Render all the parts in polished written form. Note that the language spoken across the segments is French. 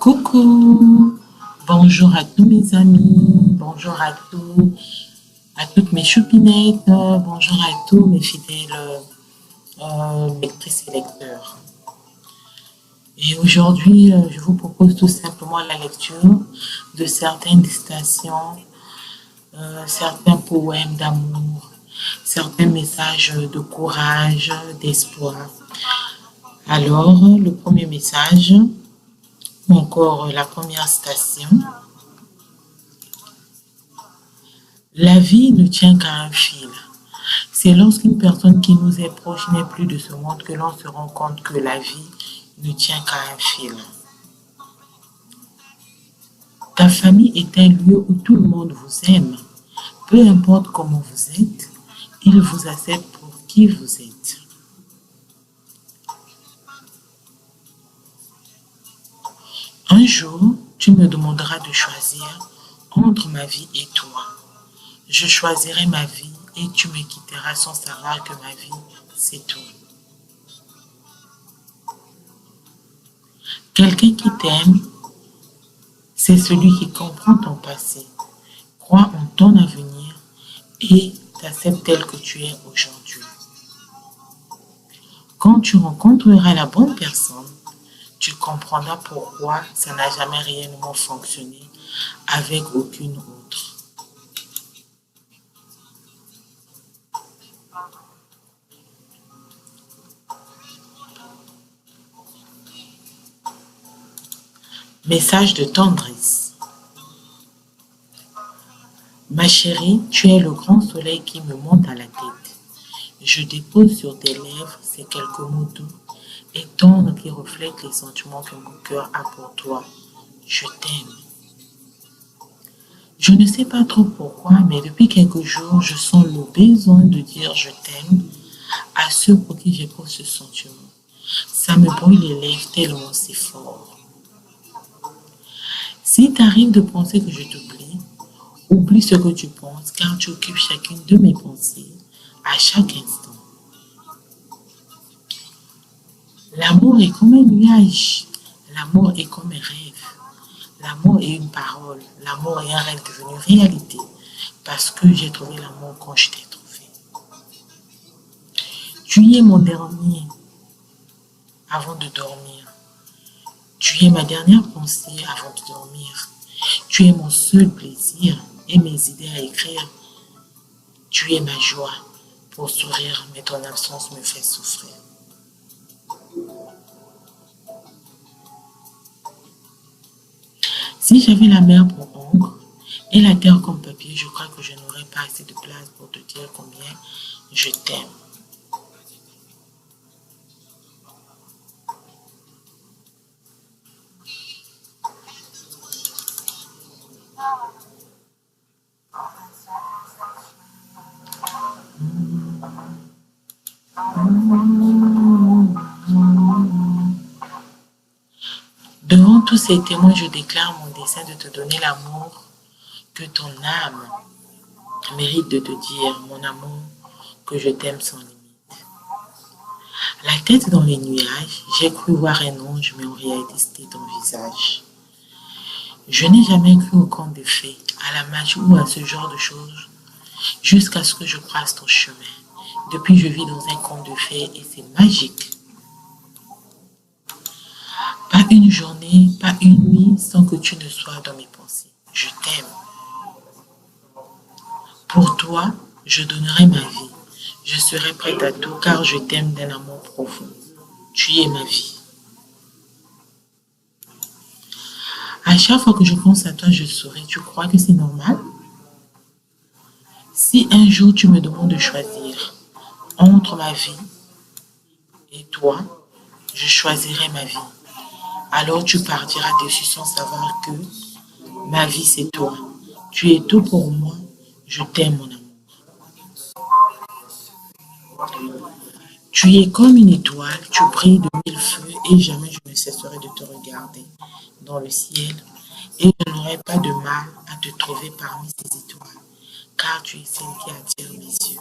Coucou, bonjour à tous mes amis, bonjour à toutes mes choupinettes, bonjour à tous mes fidèles lectrices et lecteurs. Et aujourd'hui, je vous propose tout simplement la lecture de certaines stations, certains poèmes d'amour, certains messages de courage, d'espoir. Alors, le premier message, ou encore la première station. La vie ne tient qu'à un fil. C'est lorsqu'une personne qui nous est proche n'est plus de ce monde que l'on se rend compte que la vie ne tient qu'à un fil. Ta famille est un lieu où tout le monde vous aime. Peu importe comment vous êtes, il vous accepte pour qui vous êtes. Un jour, tu me demanderas de choisir entre ma vie et toi. Je choisirai ma vie et tu me quitteras sans savoir que ma vie, c'est tout. Quelqu'un qui t'aime, c'est celui qui comprend ton passé, croit en ton avenir et t'accepte tel que tu es aujourd'hui. Quand tu rencontreras la bonne personne, tu comprendras pourquoi ça n'a jamais réellement fonctionné avec aucune autre. Message de tendresse. Ma chérie, tu es le grand soleil qui me monte à la tête. Je dépose sur tes lèvres ces quelques mots doux et tendres qui reflètent les sentiments que mon cœur a pour toi. Je t'aime. Je ne sais pas trop pourquoi, mais depuis quelques jours, je sens le besoin de dire je t'aime à ceux pour qui j'éprouve ce sentiment. Ça me brûle les lèvres tellement c'est fort. Si t'arrive de penser que je t'oublie, oublie ce que tu penses car tu occupes chacune de mes pensées à chaque instant. L'amour est comme un nuage, l'amour est comme un rêve, l'amour est une parole, l'amour est un rêve devenu réalité parce que j'ai trouvé l'amour quand je t'ai trouvé. Tu es mon dernier avant de dormir. Tu es ma dernière pensée avant de dormir. Tu es mon seul plaisir et mes idées à écrire. Tu es ma joie pour sourire, mais ton absence me fait souffrir. Si j'avais la mer pour encre et la terre comme papier, je crois que je n'aurais pas assez de place pour te dire combien je t'aime. Devant tous ces témoins, je déclare mon dessein de te donner l'amour que ton âme mérite de te dire, mon amour, que je t'aime sans limite. La tête dans les nuages, j'ai cru voir un ange, mais en réalité c'était ton visage. Je n'ai jamais cru au conte de fées, à la magie ou à ce genre de choses, jusqu'à ce que je croise ton chemin. Depuis, je vis dans un conte de fées et c'est magique. Pas une journée, pas une nuit sans que tu ne sois dans mes pensées. Je t'aime. Pour toi, je donnerai ma vie. Je serai prête à tout car je t'aime d'un amour profond. Tu es ma vie. À chaque fois que je pense à toi, je souris. Tu crois que c'est normal? Si un jour tu me demandes de choisir entre ma vie et toi, je choisirai ma vie. Alors tu partiras dessus sans savoir que ma vie c'est toi. Tu es tout pour moi. Je t'aime mon amour. Tu es comme une étoile, tu brilles de mille feux et jamais je ne cesserai de te regarder dans le ciel et je n'aurai pas de mal à te trouver parmi ces étoiles, car tu es celle qui attire mes yeux.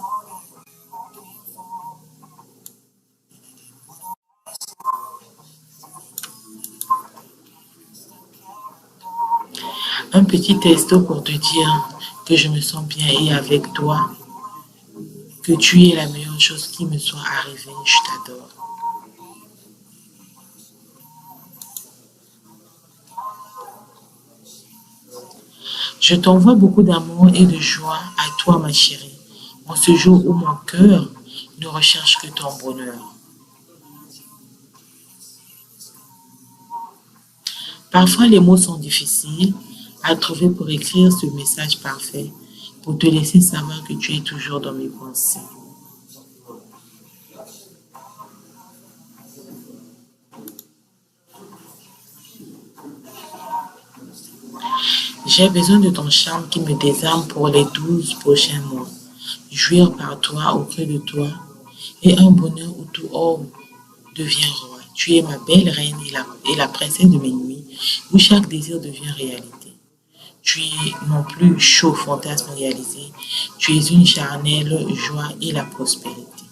Un petit texto pour te dire que je me sens bien et avec toi, que tu es la meilleure chose qui me soit arrivée. Je t'adore. Je t'envoie beaucoup d'amour et de joie à toi, ma chérie, en ce jour où mon cœur ne recherche que ton bonheur. Parfois, les mots sont difficiles à trouver pour écrire ce message parfait, pour te laisser savoir que tu es toujours dans mes pensées. J'ai besoin de ton charme qui me désarme pour les 12 prochains mois. Jouir par toi, auprès de toi, et un bonheur où tout homme devient roi. Tu es ma belle reine et la princesse de mes nuits, où chaque désir devient réalité. Tu es mon plus chaud fantasme réalisé. Tu es une charnelle joie et la prospérité.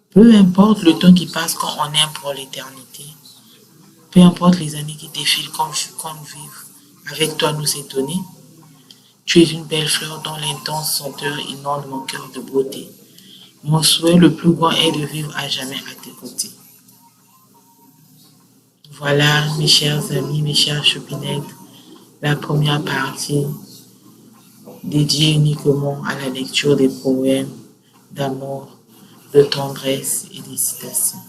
Peu importe le temps qui passe quand on aime pour l'éternité. Peu importe les années qui défilent qu'on vive. Avec toi nous étonner. Tu es une belle fleur dont l'intense senteur inonde mon cœur de beauté. Mon souhait le plus grand est de vivre à jamais à tes côtés. Voilà, mes chers amis, mes chères choupinettes, la première partie dédiée uniquement à la lecture des poèmes d'amour, de tendresse et des citations.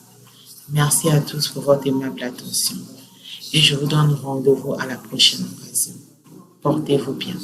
Merci à tous pour votre aimable attention et je vous donne rendez-vous à la prochaine occasion. Portez-vous bien.